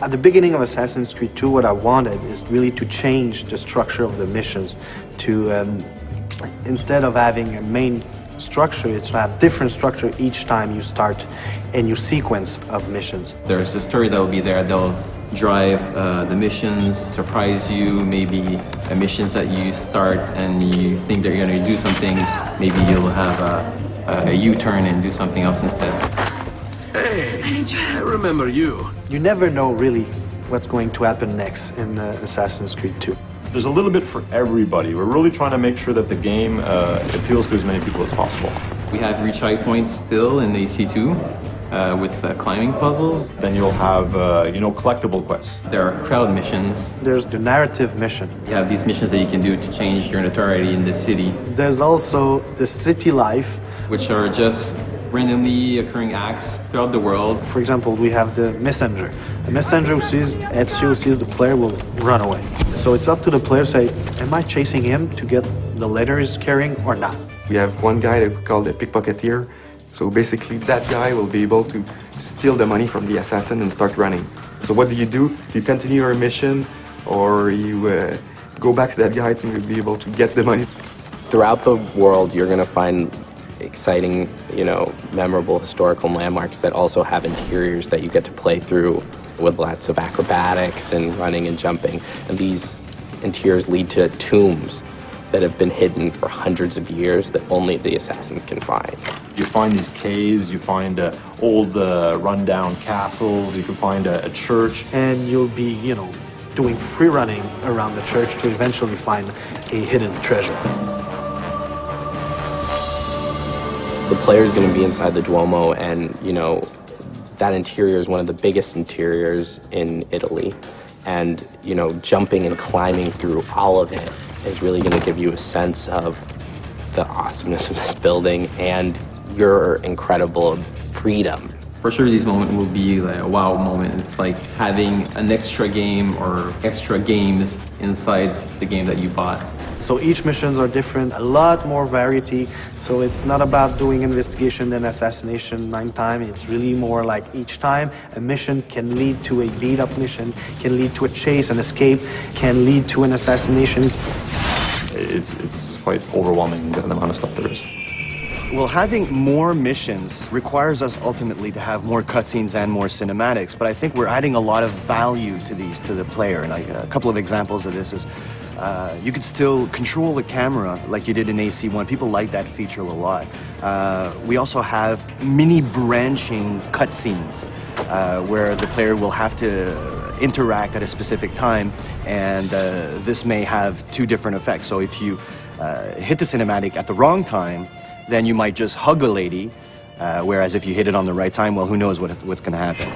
At the beginning of Assassin's Creed 2, what I wanted is really to change the structure of the missions to, instead of having a main structure, it's to have different structure each time you start a new sequence of missions. There's a story that will be there. They'll drive the missions, surprise you, maybe missions that you start and you think they're going to do something, maybe you'll have a U-turn and do something else instead. Hey, I remember you. You never know really what's going to happen next in Assassin's Creed 2. There's a little bit for everybody. We're really trying to make sure that the game appeals to as many people as possible. We have retry points still in AC2 with climbing puzzles. Then you'll have, collectible quests. There are crowd missions. There's the narrative mission. You have these missions that you can do to change your notoriety in the city. There's also the city life, which are just randomly occurring acts throughout the world. For example, we have the messenger. The messenger who sees Ezio, sees the player, will run away. So it's up to the player to say, am I chasing him to get the letter he's carrying or not? We have one guy that we call the pickpocketeer. So basically that guy will be able to steal the money from the assassin and start running. So what do? You continue your mission or you go back to that guy to be able to get the money. Throughout the world, you're going to find exciting, memorable historical landmarks that also have interiors that you get to play through with lots of acrobatics and running and jumping. And these interiors lead to tombs that have been hidden for hundreds of years that only the assassins can find. You find these caves, you find old rundown castles, you can find a church. And you'll be, doing free running around the church to eventually find a hidden treasure. The player's going to be inside the Duomo, and that interior is one of the biggest interiors in Italy. And jumping and climbing through all of it is really going to give you a sense of the awesomeness of this building and your incredible freedom. For sure, these moments will be like a wow moment. It's like having an extra game or extra games inside the game that you bought. So each missions are different, a lot more variety. So it's not about doing investigation and assassination 9 times. It's really more like each time a mission can lead to a beat-up mission, can lead to a chase, an escape, can lead to an assassination. It's quite overwhelming, the amount of stuff there is. Well, having more missions requires us ultimately to have more cutscenes and more cinematics, but I think we're adding a lot of value to these to the player. And a couple of examples of this is you could still control the camera like you did in AC1. People like that feature a lot. We also have mini branching cutscenes where the player will have to interact at a specific time, and this may have 2 different effects. So if you hit the cinematic at the wrong time, then you might just hug a lady, whereas if you hit it on the right time, well, who knows what's going to happen.